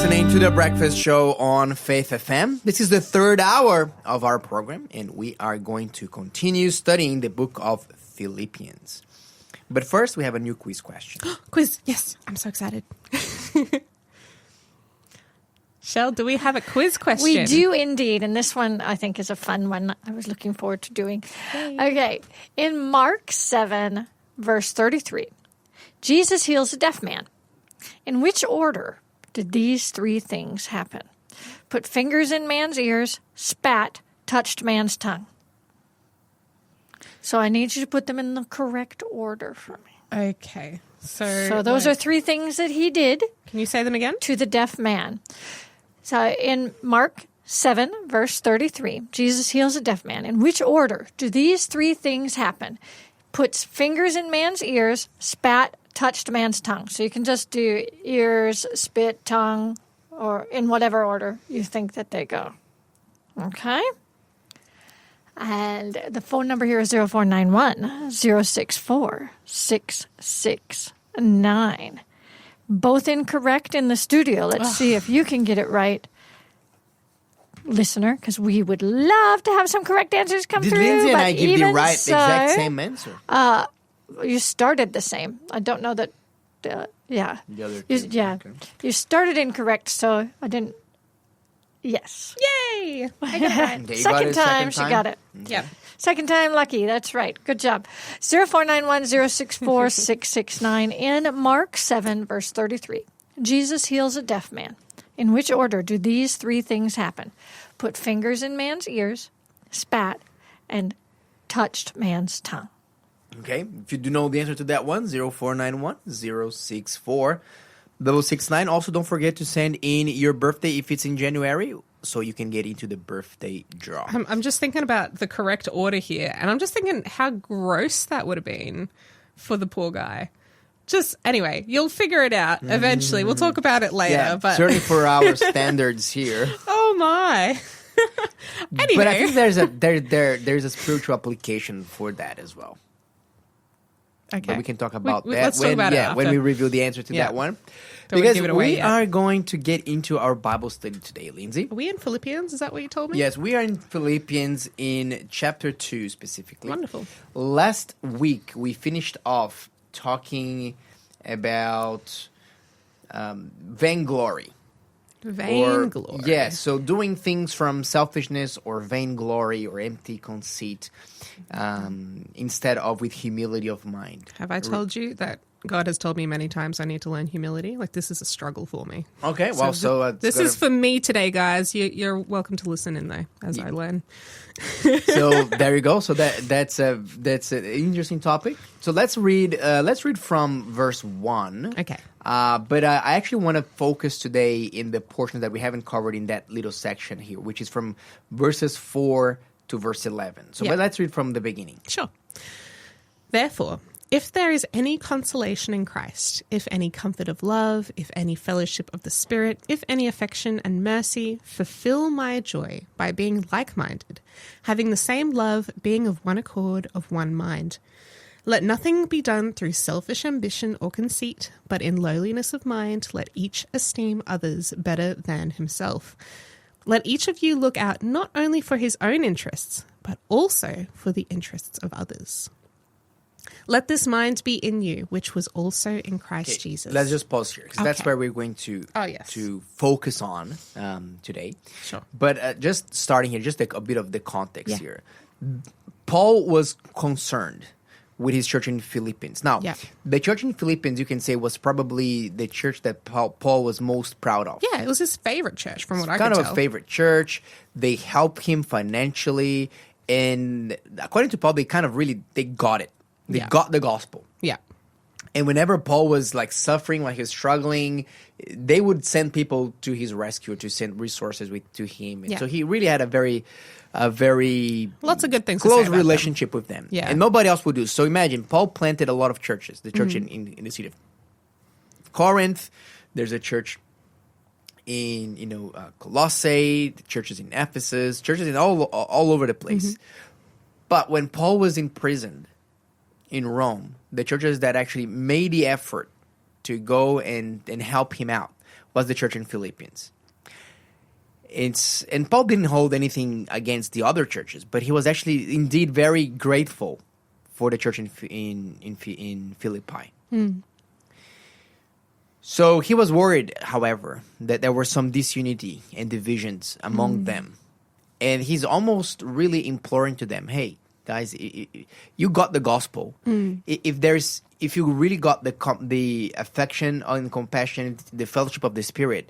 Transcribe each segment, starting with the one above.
listening to The Breakfast Show on Faith FM. This is the third hour of our program, and we are going to continue studying the book of Philippians. But first, we have a new quiz question. Quiz, yes. I'm so excited. Shell, do we have a quiz question? We do indeed, and this one I think is a fun one I was looking forward to doing. Okay, in Mark 7, verse 33, Jesus heals a deaf man. In which order did these three things happen? Put fingers in man's ears, spat, touched man's tongue. So I need you to put them in the correct order for me. Okay. So those are three things that he did. Can you say them again? To the deaf man. So in Mark 7, verse 33, Jesus heals a deaf man. In which order do these three things happen? Puts fingers in man's ears, spat, touched man's tongue. So you can just do ears, spit, tongue, or in whatever order you think that they go. Okay? And the phone number here is 0491 064 669. Both incorrect in the studio. Let's see if you can get it right, listener, because we would love to have some correct answers come through. Did Lindsay and I give the exact so, same answer? You started the same. I don't know that. Yeah. The other You, two, yeah. okay. You started incorrect, so I didn't. Yes. Yay! I got it right. Okay, you got Second it time, she got it. Yep. Second time lucky. That's right. Good job. 0491-064-669. In Mark 7, verse 33, Jesus heals a deaf man. In which order do these three things happen? Put fingers in man's ears, spat, and touched man's tongue. Okay, if you do know the answer to that one, 0491 064 669. Also, don't forget to send in your birthday if it's in January, so you can get into the birthday draw. I'm just thinking about the correct order here, and I'm just thinking how gross that would have been for the poor guy. Just, anyway, you'll figure it out eventually. We'll talk about it later. Yeah, but certainly for our standards here. Oh, my. Anyway. But I think there's a spiritual application for that as well. Okay. But we can talk about that let's talk about it after. when we reveal the answer to Yeah. that one. Don't Because give it away we yet. are going to get into our Bible study today, Lindsay. Are we in Philippians? Is that what you told me? Yes, we are in Philippians in chapter 2 specifically. Wonderful. Last week, we finished off talking about vainglory. Vainglory. Yes, so doing things from selfishness or vainglory or empty conceit instead of with humility of mind. Have I told you that God has told me many times I need to learn humility? Like, this is a struggle for me. Okay, well, this is for me today, guys. You're welcome to listen in, though, as I learn. So there you go. So that's an interesting topic. So let's read from verse 1. Okay. But I actually want to focus today in the portion that we haven't covered in that little section here, which is from verses 4 to verse 11. So but let's read from the beginning. Sure. Therefore, if there is any consolation in Christ, if any comfort of love, if any fellowship of the Spirit, if any affection and mercy, fulfill my joy by being like-minded, having the same love, being of one accord, of one mind. Let nothing be done through selfish ambition or conceit, but in lowliness of mind let each esteem others better than himself. Let each of you look out not only for his own interests, but also for the interests of others. Let this mind be in you, which was also in Christ Jesus. Let's just pause here, because that's where we're going to focus on today. Sure. But just starting here, just a bit of the context here. Paul was concerned with his church in Philippians. Now, the church in Philippians, you can say, was probably the church that Paul was most proud of. Yeah, it was his favorite church, from what I could tell. Kind of a favorite church. They helped him financially. And according to Paul, they got it. They got the gospel. Yeah. And whenever Paul was like suffering, when he was struggling, they would send people to his rescue to send resources to him. And so he really had a very lots of good things close to say about relationship with them. Yeah. And nobody else would do. So imagine, Paul planted a lot of churches. The church in the city of Corinth. There's a church in Colossae, the churches in Ephesus, churches in all over the place. But when Paul was imprisoned in Rome, the churches that actually made the effort to go and help him out was the church in Philippians. And Paul didn't hold anything against the other churches, but he was actually indeed very grateful for the church in Philippi. So he was worried, however, that there were some disunity and divisions among them. And he's almost really imploring to them, hey, guys, you got the gospel. If you really got the affection and compassion, the fellowship of the Spirit,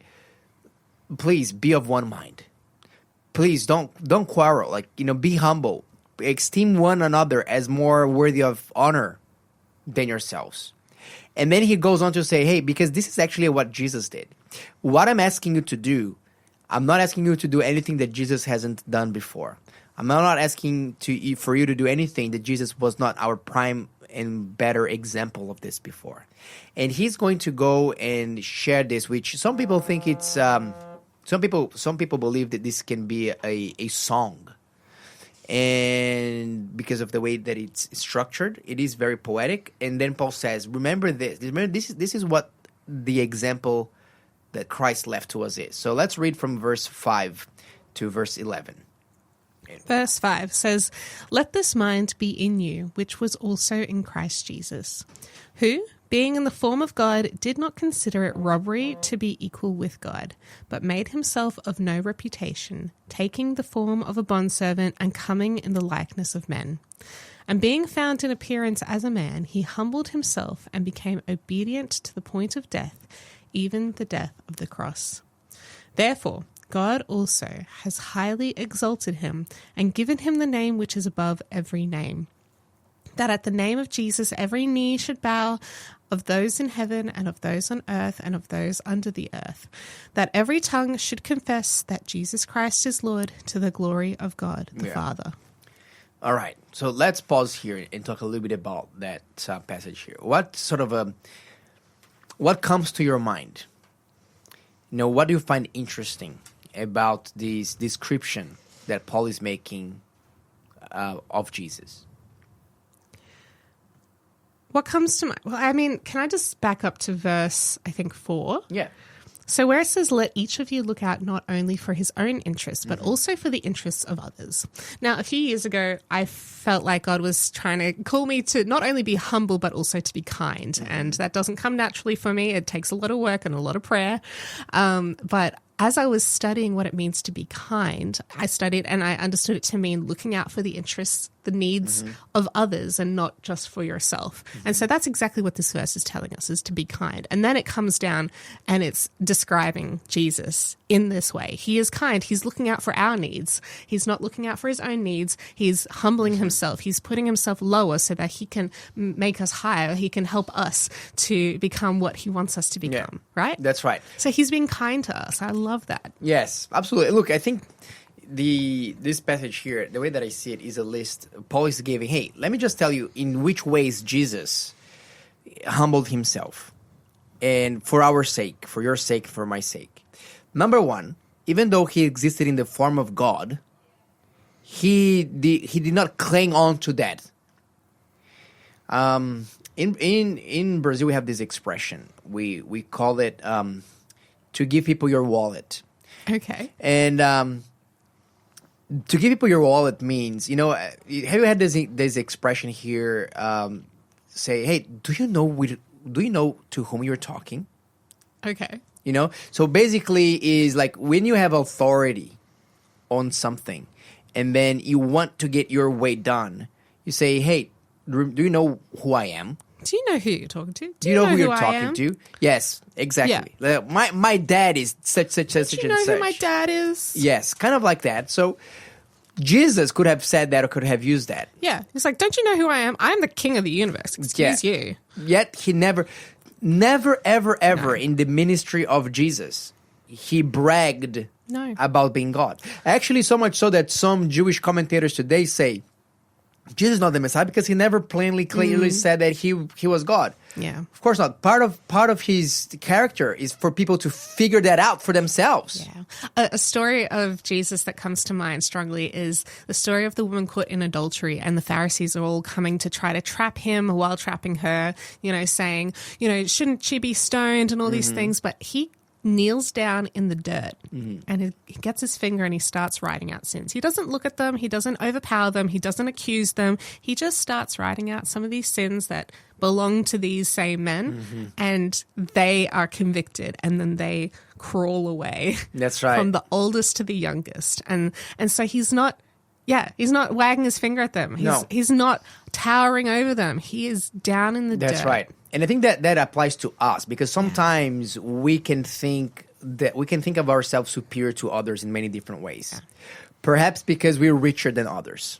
please be of one mind. Please don't quarrel. Like, be humble. Esteem one another as more worthy of honor than yourselves. And then he goes on to say, hey, because this is actually what Jesus did. What I'm asking you to do, I'm not asking you to do anything that Jesus hasn't done before. I'm not asking for you to do anything that Jesus was not our prime and better example of this before. And he's going to go and share this, which some people think it's some people believe that this can be a song. And because of the way that it's structured, it is very poetic. And then Paul says, remember this. Remember, this is what the example that Christ left to us is. So let's read from verse 5 to verse 11. Verse 5 says, "Let this mind be in you, which was also in Christ Jesus, who, being in the form of God, did not consider it robbery to be equal with God, but made himself of no reputation, taking the form of a bondservant and coming in the likeness of men. And being found in appearance as a man, he humbled himself and became obedient to the point of death, even the death of the cross. Therefore, God also has highly exalted him and given him the name which is above every name, that at the name of Jesus every knee should bow, of those in heaven and of those on earth and of those under the earth, that every tongue should confess that Jesus Christ is Lord, to the glory of God the Father." All right, so let's pause here and talk a little bit about that passage here. What comes to your mind? What do you find interesting about this description that Paul is making of Jesus? What comes to mind? Well, can I just back up to verse, 4? Yeah. So where it says, "Let each of you look out not only for his own interests, but also for the interests of others." Now, a few years ago, I felt like God was trying to call me to not only be humble, but also to be kind. And that doesn't come naturally for me. It takes a lot of work and a lot of prayer. But as I was studying what it means to be kind, I studied and I understood it to mean looking out for the interests, the needs of others and not just for yourself. And so that's exactly what this verse is telling us, is to be kind. And then it comes down and it's describing Jesus in this way. He is kind. He's looking out for our needs. He's not looking out for his own needs. He's humbling himself. He's putting himself lower so that he can make us higher. He can help us to become what he wants us to become, right? That's right. So he's being kind to us. I love that. Yes, absolutely. Look, I think this passage here, the way that I see it, is a list Paul is giving. Hey, let me just tell you in which ways Jesus humbled himself, and for our sake, for your sake, for my sake. Number one, even though he existed in the form of God, he did not cling on to that. In Brazil, we have this expression. We call it to give people your wallet. Okay. And to give people your wallet means, have you had this expression here? Say, hey, do you know to whom you're talking? Okay. So basically is like when you have authority on something and then you want to get your way done, you say, hey, do you know who I am? Do you know who you're talking to? Do you know who you're talking to? Yes, exactly. Yeah. My dad is such and such. Do you know who my dad is? Yes, kind of like that. So Jesus could have said that or could have used that. Yeah. It's like, don't you know who I am? I'm the king of the universe. Excuse you. Yet he never, ever in the ministry of Jesus, he bragged about being God. Actually, so much so that some Jewish commentators today say, Jesus is not the Messiah because he never clearly said that he was God. Yeah. Of course not. Part of his character is for people to figure that out for themselves. Yeah. A story of Jesus that comes to mind strongly is the story of the woman caught in adultery, and the Pharisees are all coming to try to trap him while trapping her, saying, shouldn't she be stoned and all these things. But he kneels down in the dirt and he gets his finger and he starts writing out sins. He doesn't look at them. He doesn't overpower them. He doesn't accuse them. He just starts writing out some of these sins that belong to these same men, and they are convicted, and then they crawl away. That's right. From the oldest to the youngest. And so he's not wagging his finger at them. He's not towering over them. He is down in the dirt. That's right. And I think that applies to us, because sometimes we can think of ourselves superior to others in many different ways. Yeah. Perhaps because we're richer than others.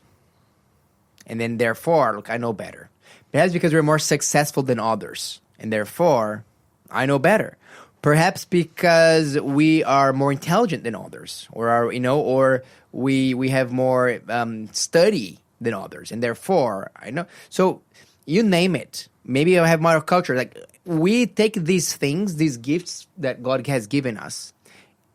And then therefore, look, I know better. Perhaps because we're more successful than others. And therefore, I know better. Perhaps because we are more intelligent than others, or we have more study than others, and therefore I know. So you name it. Maybe I have more culture. Like, we take these things, these gifts that God has given us,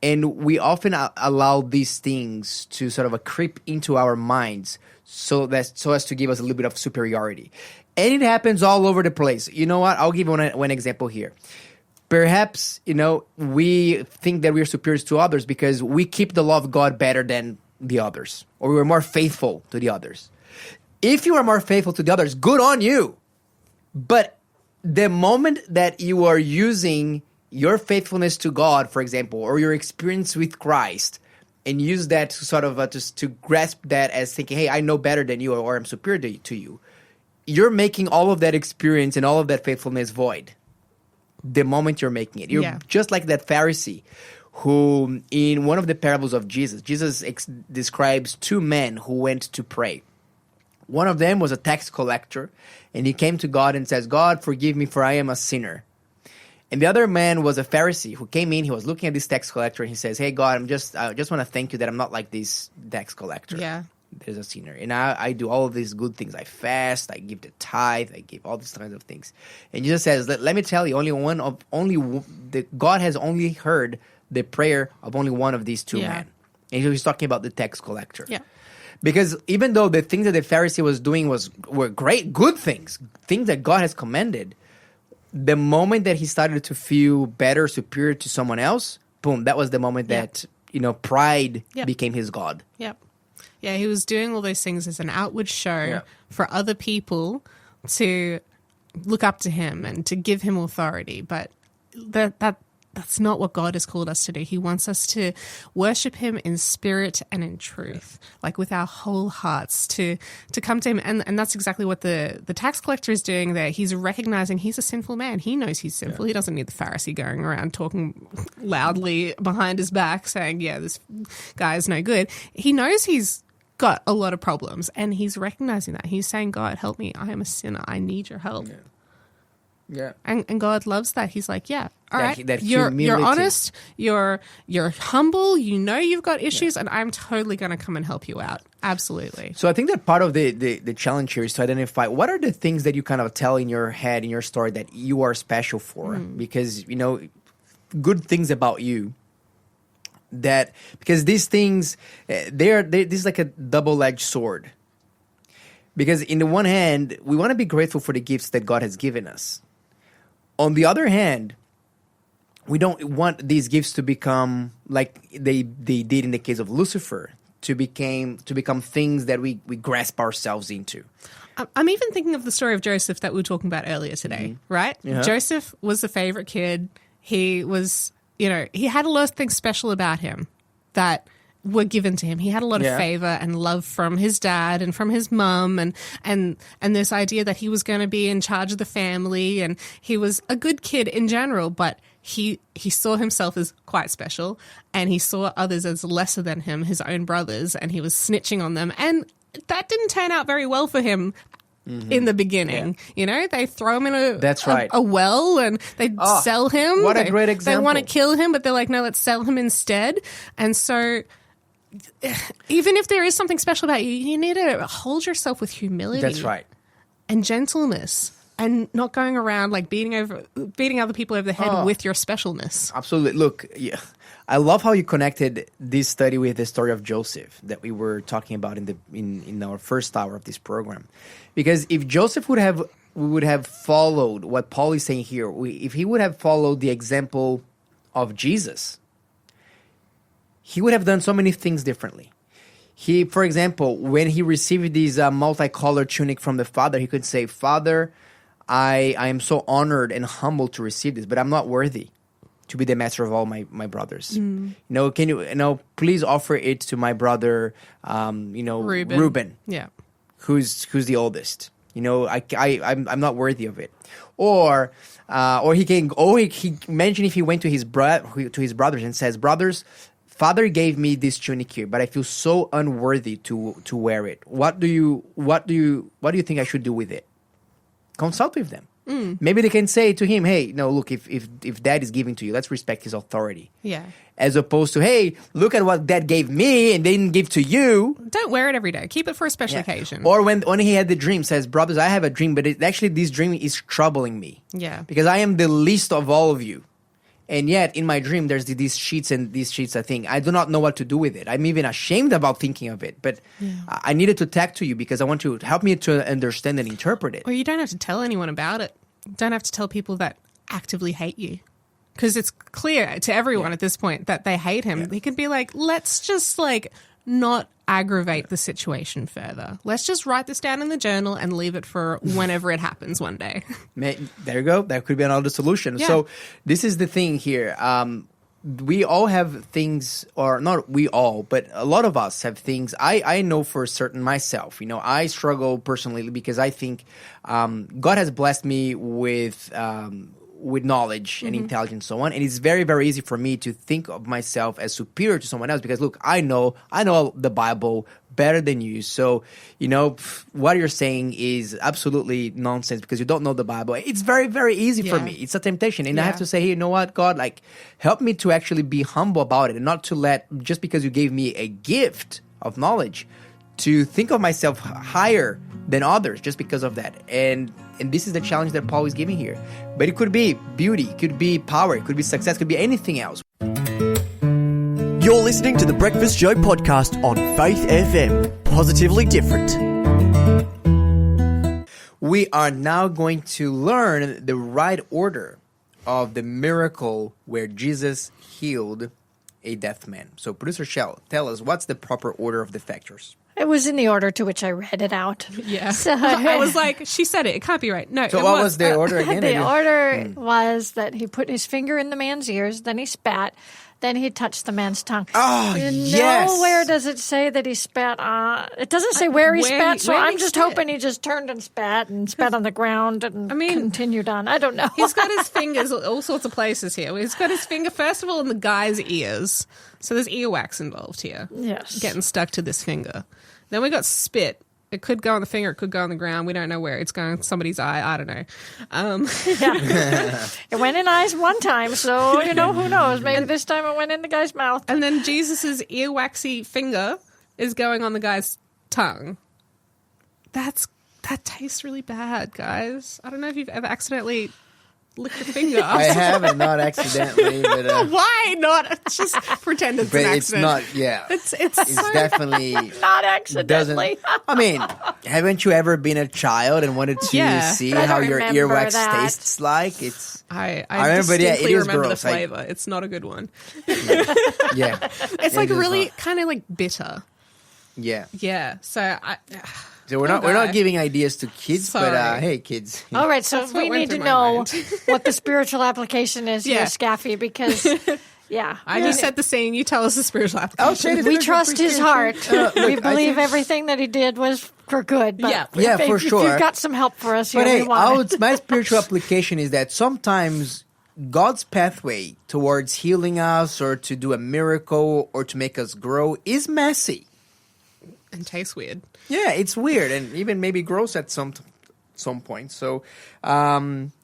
and we often allow these things to sort of creep into our minds, so as to give us a little bit of superiority. And it happens all over the place. You know what? I'll give you one example here. Perhaps, we think that we're superior to others because we keep the law of God better than the others, or we're more faithful to the others. If you are more faithful to the others, good on you. But the moment that you are using your faithfulness to God, for example, or your experience with Christ, and use that to sort of just to grasp that as thinking, hey, I know better than you, or I'm superior to you, you're making all of that experience and all of that faithfulness void. The moment you're making it. You're just like that Pharisee who, in one of the parables of Jesus describes two men who went to pray. One of them was a tax collector, and he came to God and says, God, forgive me, for I am a sinner. And the other man was a Pharisee who came in, he was looking at this tax collector, and he says, hey, God, I just want to thank you that I'm not like this tax collector. Yeah. There's a sinner. And I do all of these good things. I fast, I give the tithe, I give all these kinds of things. And Jesus says, let me tell you, God has only heard the prayer of only one of these two men. And he's talking about the tax collector. Yeah. Because even though the things that the Pharisee was doing were great, good things that God has commended, the moment that he started to feel better, superior to someone else, boom, that was the moment that, pride became his God. Yep. Yeah, he was doing all those things as an outward show for other people to look up to him and to give him authority. But that's not what God has called us to do. He wants us to worship him in spirit and in truth, like with our whole hearts, to come to him. And that's exactly what the tax collector is doing there. He's recognizing he's a sinful man. He knows he's sinful. He doesn't need the Pharisee going around talking loudly behind his back saying, yeah, this guy is no good. He knows he's got a lot of problems, and he's recognizing that. He's saying, God, help me. I am a sinner. I need your help. Yeah. And God loves that. He's like, yeah, all right. That you're honest. You're humble. You know you've got issues, and I'm totally going to come and help you out. Absolutely. So I think that part of the challenge here is to identify what are the things that you kind of tell in your head, in your story, that you are special for. Because, good things about you. Because these things, this is like a double-edged sword. Because in the one hand, we want to be grateful for the gifts that God has given us. On the other hand, we don't want these gifts to become like they did in the case of Lucifer, to become things that we grasp ourselves into. I'm even thinking of the story of Joseph that we were talking about earlier today, right? Yeah. Joseph was the favorite kid. He was... he had a lot of things special about him that were given to him. He had a lot of favor and love from his dad and from his mum, and this idea that he was going to be in charge of the family, and he was a good kid in general, but he saw himself as quite special, and he saw others as lesser than him, his own brothers, and he was snitching on them, and that didn't turn out very well for him. In the beginning, they throw him in a well, and they sell him. What a great example. They want to kill him, but they're like, no, let's sell him instead. And so even if there is something special about you, you need to hold yourself with humility. That's right. And gentleness, and not going around like beating other people over the head with your specialness. Absolutely. Look, I love how you connected this study with the story of Joseph that we were talking about in our first hour of this program. Because if Joseph would have followed what Paul is saying here, if he would have followed the example of Jesus, he would have done so many things differently. He, for example, when he received this multicolored tunic from the Father, he could say, Father, I am so honored and humbled to receive this, but I'm not worthy to be the master of all my brothers. Can you please offer it to my brother, Reuben. Yeah. Who's the oldest. I'm not worthy of it. Or he mentioned if he went to his brothers and says, brothers, Father gave me this tunic here, but I feel so unworthy to wear it. What do you think I should do with it? Consult with them. Maybe they can say to him, hey, no, look, if Dad is giving to you, let's respect his authority. Yeah. As opposed to, hey, look at what Dad gave me and they didn't give to you. Don't wear it every day. Keep it for a special occasion. Or when he had the dream, says, brothers, I have a dream, but actually this dream is troubling me. Yeah. Because I am the least of all of you. And yet, in my dream, there's these sheets I think. I do not know what to do with it. I'm even ashamed about thinking of it. But I needed to talk to you because I want you to help me to understand and interpret it. Or you don't have to tell anyone about it. You don't have to tell people that actively hate you. Because it's clear to everyone at this point that they hate him. He could be like, let's just not aggravate the situation further. Let's just write this down in the journal and leave it for whenever it happens one day. There you go. That could be another solution. Yeah. So this is the thing here. We all have things, or not we all, but a lot of us have things. I know for certain myself, I struggle personally because I think God has blessed me with knowledge and intelligence and so on. And it's very, very easy for me to think of myself as superior to someone else because, look, I know the Bible better than you. So, what you're saying is absolutely nonsense because you don't know the Bible. It's very, very easy for me. It's a temptation. And I have to say, hey, you know what, God, help me to actually be humble about it and not to let, just because you gave me a gift of knowledge, to think of myself higher than others just because of that. And this is the challenge that Paul is giving here. But it could be beauty, it could be power, it could be success, it could be anything else. You're listening to the Breakfast Show podcast on Faith FM. Positively different. We are now going to learn the right order of the miracle where Jesus healed a deaf man. So, Producer Shell, tell us, what's the proper order of the factors? It was in the order to which I read it out. Yeah. So, I was like, she said it. It can't be right. No, so what was the order again? The order was that he put his finger in the man's ears, then he spat, then he touched the man's tongue. Oh, yes. Nowhere does it say that he spat. It doesn't say where he spat, so I'm just hoping he just turned and spat on the ground and continued on. I don't know. He's got his fingers all sorts of places here. He's got his finger, first of all, in the guy's ears. So there's earwax involved here. Yes. Getting stuck to this finger. Then we got spit. It could go on the finger. It could go on the ground. We don't know where. It's going somebody's eye. I don't know. It went in eyes one time, so, who knows? Maybe this time it went in the guy's mouth. And then Jesus's earwaxy finger is going on the guy's tongue. That tastes really bad, guys. I don't know if you've ever accidentally licked a finger. I haven't, not accidentally. But, why not? Just pretend it's an accident. It's definitely not accidentally. Haven't you ever been a child and wanted to see how your earwax tastes like? I remember, distinctly it is remember gross. the flavor. It's not a good one. Yeah. It's really kind of bitter. Yeah. Yeah. So So we're not giving ideas to kids, Sorry. but hey, kids. All right, so we need to know what the spiritual application is here, Yeah. Skafy, because I just set the scene. You tell us the spiritual application. we trust his heart. We believe everything that he did was for good. But for sure. If you've got some help for us here, But hey, we want it. my spiritual application is that sometimes God's pathway towards healing us or to do a miracle or to make us grow is messy. And tastes weird. Yeah, it's weird and even maybe gross at some point. So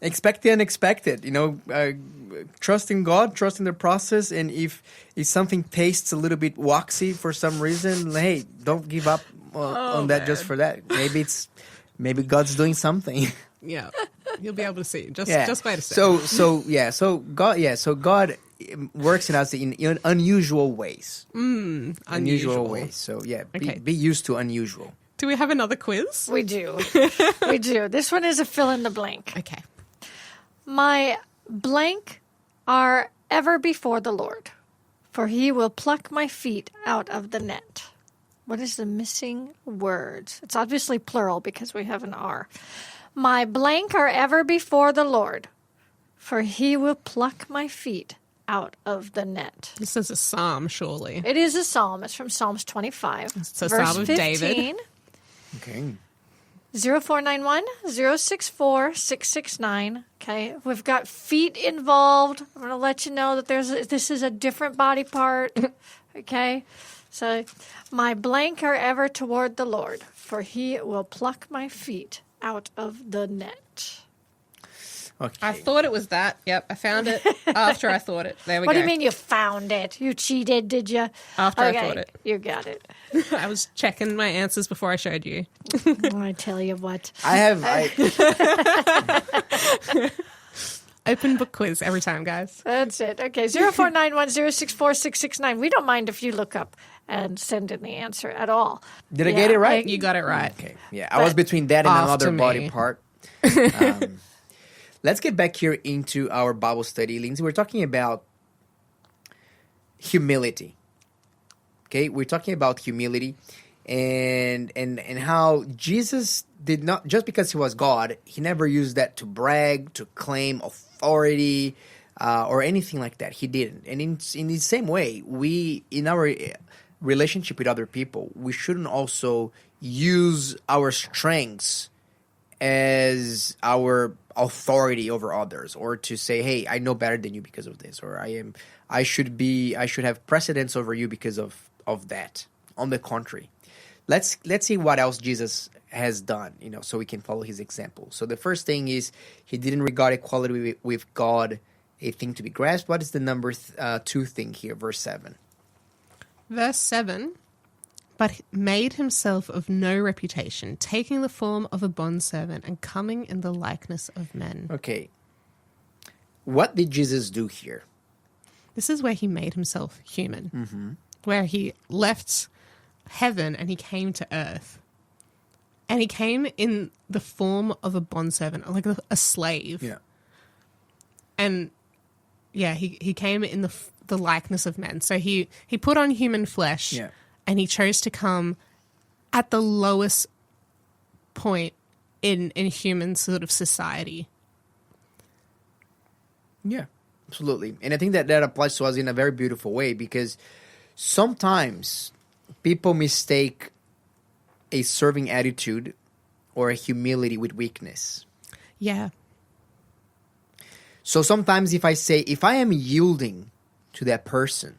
expect the unexpected. Trust in God, trust in the process, and if something tastes a little bit waxy for some reason, hey, don't give up on that just for that. Maybe God's doing something. Yeah, you'll be able to see. Just wait a second. So God works in us in unusual ways. Unusual ways. So be used to unusual. Do we have another quiz? We do. We do. This one is a fill in the blank. Okay. My blank are ever before the Lord, for he will pluck my feet out of the net. What is the missing words? It's obviously plural because we have an R. My blank are ever before the Lord, for he will pluck my feet out of the net. This is a psalm, surely. It is a psalm. It's from Psalms 25. It's a verse psalm of 15. David. Okay. 0491 064 669. Okay, we've got feet involved. I'm going to let you know that this is a different body part. Okay, so my blank are ever toward the Lord, for he will pluck my feet out of the net. Okay. I thought it was that. Yep, I found it after I thought it. There we What go. do you mean you found it? You cheated, did you? After I thought it. You got it. I was checking my answers before I showed you. I tell you what. Open book quiz every time, guys. That's it. Okay, 0491 064 669. We don't mind if you look up and send in the answer at all. Did I get it right? You got it right. Okay. Yeah, I was between that and After another body me. part. Let's get back here into our Bible study, Lindsay. We're talking about humility. Okay, we're talking about humility and how Jesus did not, just because he was God, he never used that to brag, to claim authority, or anything like that. He didn't. And in the same way, we, in our relationship with other people, we shouldn't also use our strengths as our authority over others, or to say, hey, I know better than you because of this, or I should have precedence over you because of that. On the contrary, let's see what else Jesus has done, so we can follow his example. So the first thing is, he didn't regard equality with God a thing to be grasped. What is the number 2 thing here, verse 7? Verse 7, but made himself of no reputation, taking the form of a bondservant and coming in the likeness of men. Okay. What did Jesus do here? This is where he made himself human, where he left heaven and he came to earth. And he came in the form of a bondservant, like a slave. Yeah. And yeah, he came in the likeness of men. So he put on human flesh. Yeah. And he chose to come at the lowest point in human sort of society. Yeah, absolutely. And I think that applies to us in a very beautiful way, because sometimes people mistake a serving attitude or a humility with weakness. Yeah. So sometimes if I am yielding to that person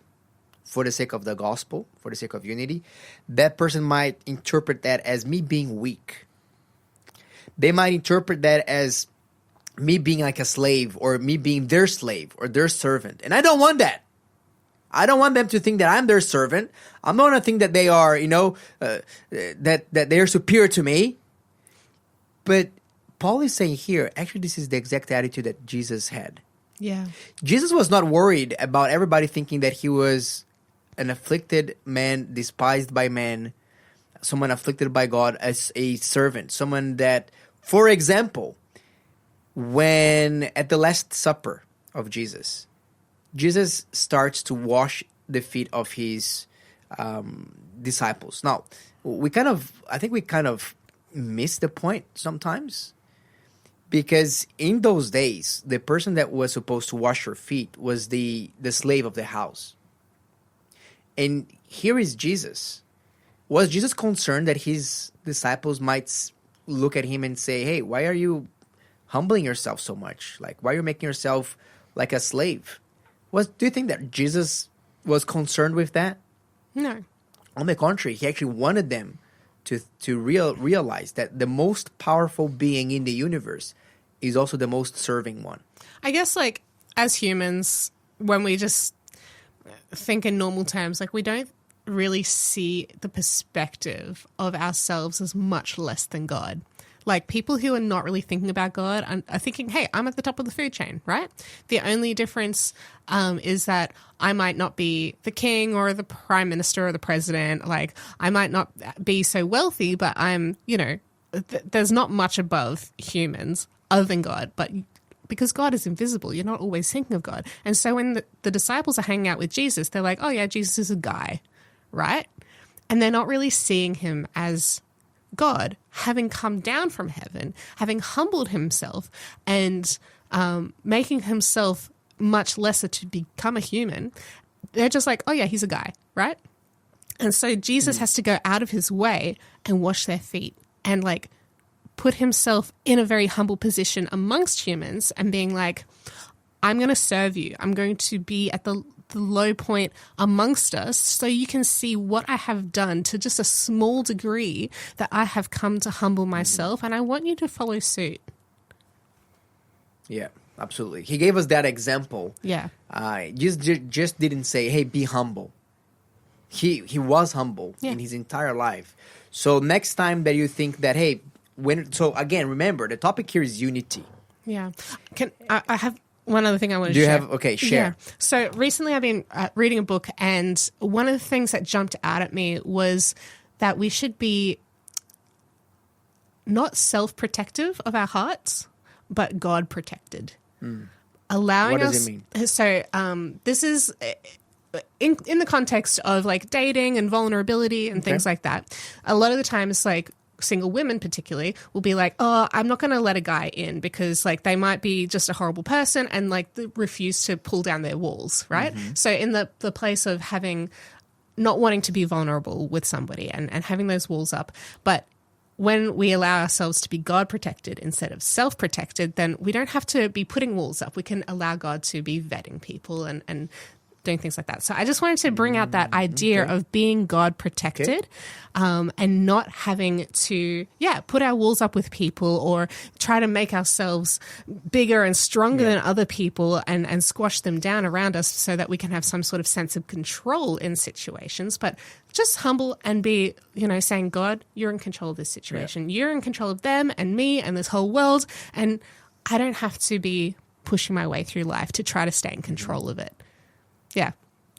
for the sake of the gospel, for the sake of unity, that person might interpret that as me being weak. They might interpret that as me being like a slave, or me being their slave or their servant. And I don't want that. I don't want them to think that I'm their servant. I'm not going to think that they are, that they are superior to me. But Paul is saying here, actually, this is the exact attitude that Jesus had. Yeah. Jesus was not worried about everybody thinking that he was an afflicted man, despised by men, someone afflicted by God, as a servant, someone that, for example, when at the Last Supper of Jesus starts to wash the feet of his disciples. Now, I think we kind of miss the point sometimes, because in those days, the person that was supposed to wash your feet was the slave of the house. And here is Jesus. Was Jesus concerned that his disciples might look at him and say, hey, why are you humbling yourself so much? Like, why are you making yourself like a slave? Do you think that Jesus was concerned with that? No. On the contrary, he actually wanted them to realize that the most powerful being in the universe is also the most serving one. I guess, like, as humans, when we just think in normal terms, like, we don't really see the perspective of ourselves as much less than God. Like, people who are not really thinking about God are thinking, hey, I'm at the top of the food chain, right? The only difference is that I might not be the king or the prime minister or the president. Like, I might not be so wealthy, but I'm, there's not much above humans other than God. But because God is invisible. You're not always thinking of God. And so when the disciples are hanging out with Jesus, they're like, oh yeah, Jesus is a guy, right? And they're not really seeing him as God, having come down from heaven, having humbled himself and making himself much lesser to become a human. They're just like, oh yeah, he's a guy, right? And so Jesus has to go out of his way and wash their feet and like put himself in a very humble position amongst humans and being like, I'm going to serve you. I'm going to be at the low point amongst us so you can see what I have done to just a small degree that I have come to humble myself, and I want you to follow suit. Yeah, absolutely. He gave us that example. Yeah. Just didn't say, hey, be humble. He was humble in his entire life. So next time that you think that, hey, so again, remember, the topic here is unity. Yeah. I have one other thing I want to share. Do you have? Okay, share. Yeah. So recently I've been reading a book, and one of the things that jumped out at me was that we should be not self-protective of our hearts, but God-protected. Allowing what us. Does it mean? So this is in the context of like dating and vulnerability and things like that. A lot of the times, like, single women particularly will be like, oh, I'm not going to let a guy in because like they might be just a horrible person and like refuse to pull down their walls, right? So in the place of not wanting to be vulnerable with somebody and having those walls up. But when we allow ourselves to be God protected instead of self protected, then we don't have to be putting walls up. We can allow God to be vetting people and doing things like that. So I just wanted to bring out that idea of being God protected and not having to, put our walls up with people or try to make ourselves bigger and stronger than other people and squash them down around us so that we can have some sort of sense of control in situations. But just humble and be, saying, God, you're in control of this situation. You're in control of them and me and this whole world. And I don't have to be pushing my way through life to try to stay in control of it. Yeah,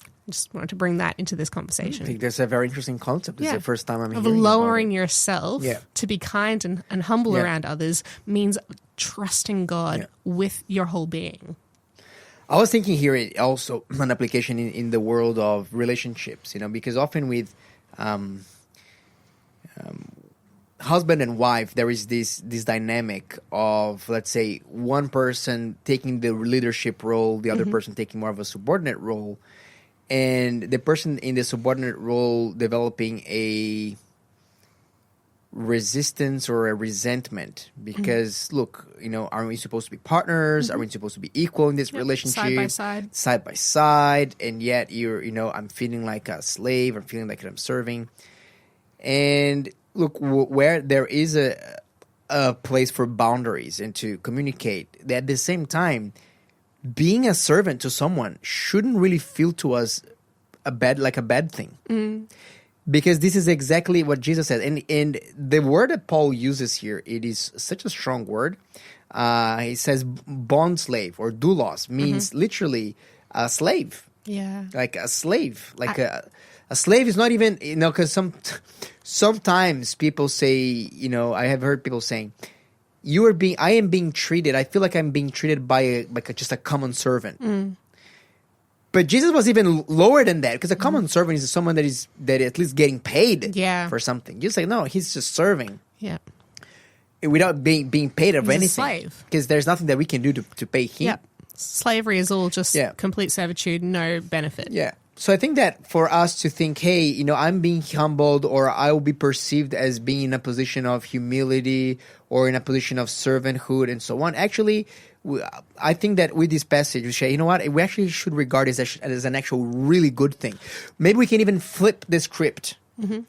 I just wanted to bring that into this conversation. I think that's a very interesting concept. It's the first time I'm hearing of lowering about it. yourself to be kind and humble around others means trusting God with your whole being. I was thinking here also an application in the world of relationships, because often with husband and wife, there is this dynamic of, let's say, one person taking the leadership role, the other person taking more of a subordinate role, and the person in the subordinate role developing a resistance or a resentment because, look, aren't we supposed to be partners? Are we supposed to be equal in this relationship? Side by side, and yet I'm feeling like a slave. I'm feeling like I'm serving, and look, where there is a place for boundaries and to communicate, at the same time, being a servant to someone shouldn't really feel to us a bad thing. Because this is exactly what Jesus said. And the word that Paul uses here, it is such a strong word. He says bond slave or doulos means literally a slave. Yeah. Like a slave. A slave is not even, because sometimes people say, I have heard people saying, I am being treated, I feel like I'm being treated by just a common servant. But Jesus was even lower than that, because a common servant is someone that at least getting paid for something. You say, no, he's just serving. Yeah. Without being paid of anything. He's a slave. Because there's nothing that we can do to pay him. Yep. Slavery is all just complete servitude, no benefit. Yeah. So I think that for us to think, hey, I'm being humbled, or I will be perceived as being in a position of humility or in a position of servanthood and so on. Actually, I think that with this passage, we say, you know what? We actually should regard it as an actual really good thing. Maybe we can even flip the script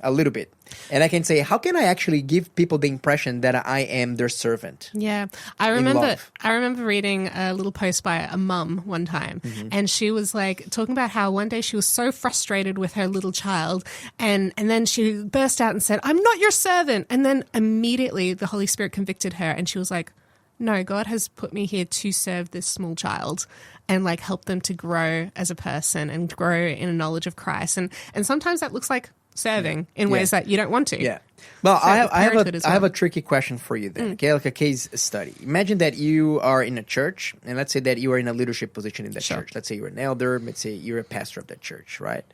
a little bit. And I can say, how can I actually give people the impression that I am their servant? Yeah. I remember reading a little post by a mum one time, and she was like talking about how one day she was so frustrated with her little child, and then she burst out and said, I'm not your servant. And then immediately the Holy Spirit convicted her, and she was like, no, God has put me here to serve this small child and like help them to grow as a person and grow in a knowledge of Christ. And sometimes that looks like serving in ways that you don't want to. Yeah. Well, So I have parenthood as I have well. a tricky question for you then. Okay, like a case study. Imagine that you are in a church, and let's say that you are in a leadership position in that Sure. church. Let's say you're an elder. Let's say you're a pastor of that church, right?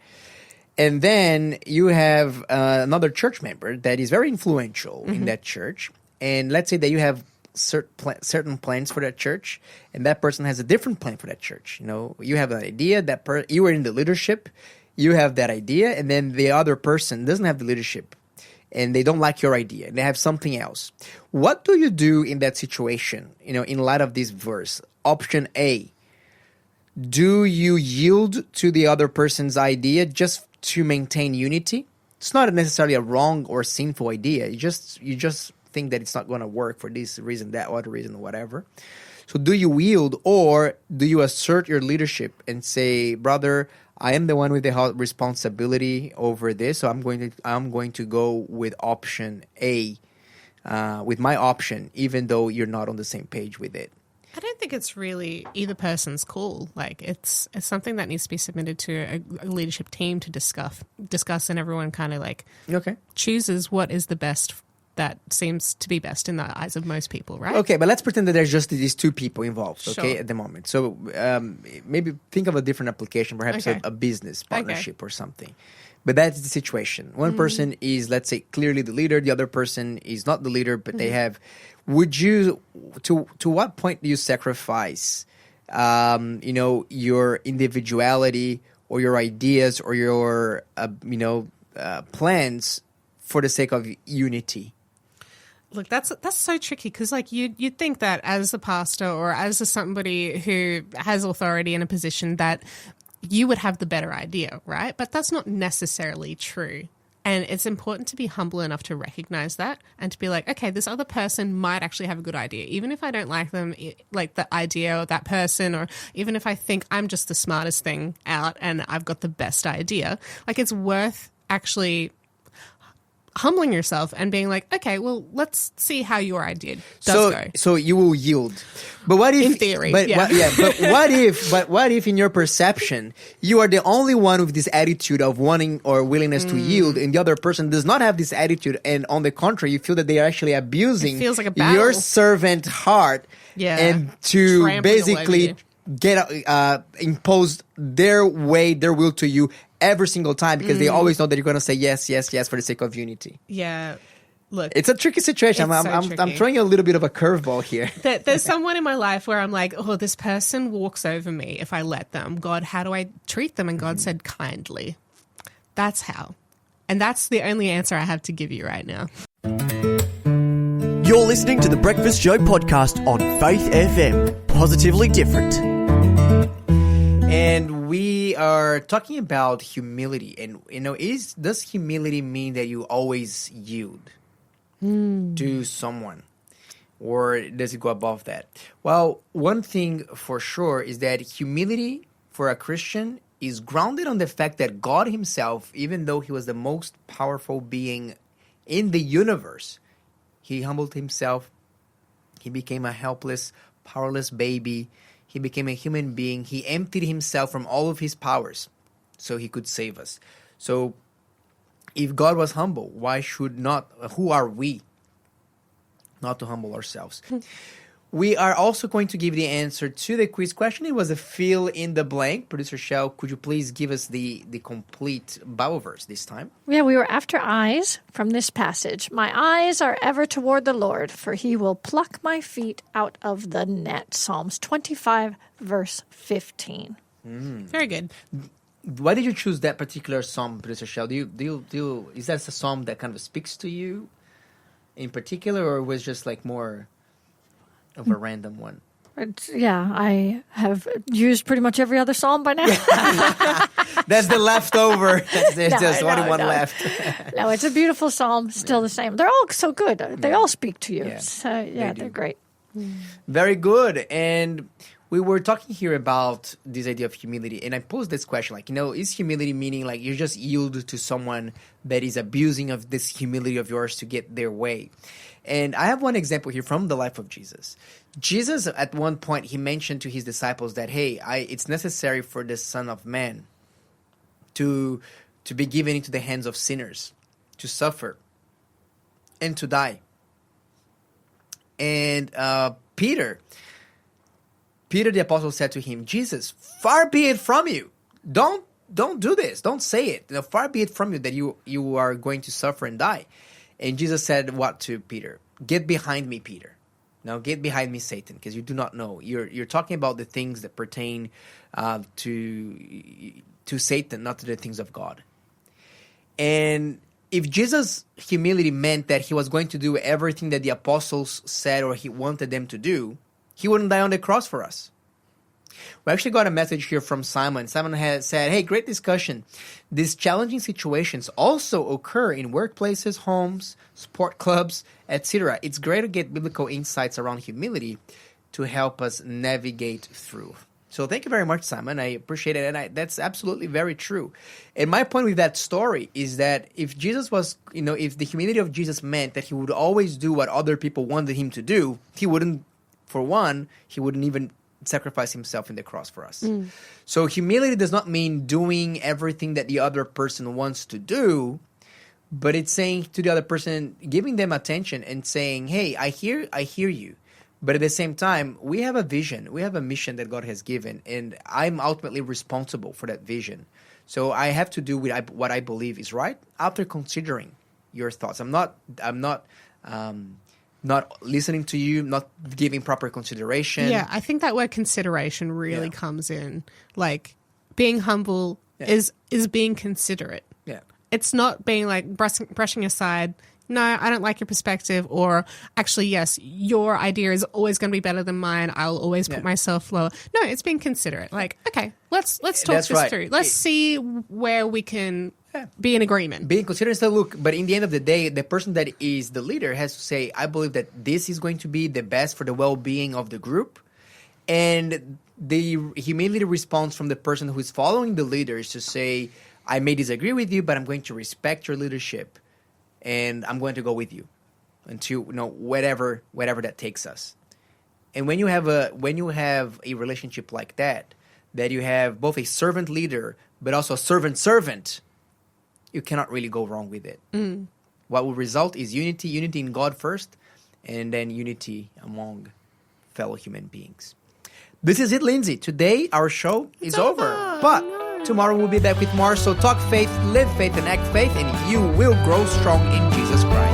And then you have another church member that is very influential in that church. And let's say that you have certain plans for that church, and that person has a different plan for that church. You know, you have an idea that you are in the leadership, you have that idea, and then the other person doesn't have the leadership, and they don't like your idea, and they have something else. What do you do in that situation? You know, in light of this verse, option A. Do you yield to the other person's idea just to maintain unity? It's not necessarily a wrong or sinful idea. You just think that it's not going to work for this reason, that other reason, whatever. So do you yield, or do you assert your leadership and say, brother, I am the one with the responsibility over this, so I'm going to go with option A, with my option, even though you're not on the same page with it. I don't think it's really either person's call. Like it's something that needs to be submitted to a leadership team to discuss, and everyone kind of like chooses what is the best that seems to be best in the eyes of most people, right? Okay, but let's pretend that there's just these two people involved, okay, Sure. at the moment. So maybe think of a different application, perhaps Okay. a business partnership or something. But that's the situation. One person is, let's say, clearly the leader. The other person is not the leader, but they have... Would you... To what point do you sacrifice, your individuality or your ideas or your, plans for the sake of unity? Look, that's so tricky because, like, you'd think that as a pastor or as somebody who has authority in a position that you would have the better idea, right? But that's not necessarily true. And it's important to be humble enough to recognize that and to be like, okay, this other person might actually have a good idea. Even if I don't like them, like the idea of that person, or even if I think I'm just the smartest thing out and I've got the best idea, like it's worth actually humbling yourself and being like, okay, well, let's see how your idea does go. So you will yield, but what if, In theory, but yeah. but what if in your perception you are the only one with this attitude of wanting or willingness to yield, and the other person does not have this attitude, and on the contrary, you feel that they are actually abusing It feels like a battle. your servant heart, and to Trampling all basically over get impose their way, their will to you every single time, because they always know that you're going to say yes, yes, yes for the sake of unity. Yeah. Look, It's a tricky situation. It's so I'm tricky. throwing you a little bit of a curveball here. there's someone in my life where I'm like, oh, this person walks over me if I let them. God, how do I treat them? And God said, kindly. That's how. And that's the only answer I have to give you right now. You're listening to the Breakfast Show podcast on Faith FM. Positively different. And we are talking about humility. And, does humility mean that you always yield to someone? Or does it go above that? Well, one thing for sure is that humility for a Christian is grounded on the fact that God himself, even though he was the most powerful being in the universe, he humbled himself. He became a helpless, powerless baby. He became a human being. He emptied himself from all of his powers so he could save us. So if God was humble, who are we not to humble ourselves? We are also going to give the answer to the quiz question. It was a fill in the blank. Producer Shell, could you please give us the complete Bible verse this time? Yeah, we were after eyes from this passage. My eyes are ever toward the Lord, for he will pluck my feet out of the net. Psalms 25, verse 15. Very good. Why did you choose that particular psalm, Producer Shell? Is that a psalm that kind of speaks to you in particular, or was just like more of a random one? I have used pretty much every other psalm by now. That's the leftover. There's No, just only no, one no. left. No, it's a beautiful psalm, still the same. They're all so good. They all speak to you. Yeah, So, they do. they're great. Very good. And we were talking here about this idea of humility, and I posed this question, is humility meaning like you just yield to someone that is abusing of this humility of yours to get their way? And I have one example here from the life of Jesus. Jesus, at one point, he mentioned to his disciples that, hey, it's necessary for the Son of Man to to be given into the hands of sinners, to suffer, and to die. And Peter the apostle said to him, Jesus, far be it from you. Don't do this. Don't say it. Far be it from you that you are going to suffer and die. And Jesus said what to Peter? Get behind me, Peter. Now get behind me, Satan, because you do not know. You're talking about the things that pertain to Satan, not to the things of God. And if Jesus' humility meant that he was going to do everything that the apostles said or he wanted them to do, he wouldn't die on the cross for us. We actually got a message here from Simon. Simon had said, hey, great discussion. These challenging situations also occur in workplaces, homes, sport clubs, etc. It's great to get biblical insights around humility to help us navigate through. So thank you very much, Simon. I appreciate it. And that's absolutely very true. And my point with that story is that if Jesus was, if the humility of Jesus meant that he would always do what other people wanted him to do, he wouldn't even sacrifice himself in the cross for us. So humility does not mean doing everything that the other person wants to do, but it's saying to the other person, giving them attention and saying, hey, I hear you. But at the same time, we have a vision, we have a mission that God has given, and I'm ultimately responsible for that vision. So I have to do what I believe is right after considering your thoughts. I'm not listening to you, not giving proper consideration. Yeah, I think that word consideration really comes in. Like, being humble is being considerate. Yeah. It's not being like brushing aside, no, I don't like your perspective, or actually, yes, your idea is always going to be better than mine. I'll always put myself lower. No, it's being considerate. Like, okay, let's talk this through. Let's see where we can be in agreement. Being considerate is the look, but in the end of the day, the person that is the leader has to say, I believe that this is going to be the best for the well-being of the group. And the humility response from the person who is following the leader is to say, I may disagree with you, but I'm going to respect your leadership. And I'm going to go with you until whatever that takes us. And when you have a relationship like that you have both a servant leader but also a servant, you cannot really go wrong with it. What will result is unity in God first, and then unity among fellow human beings. This is it, Lindsay. Today our show is over, but tomorrow we'll be back with more. So talk faith, live faith, and act faith, and you will grow strong in Jesus Christ.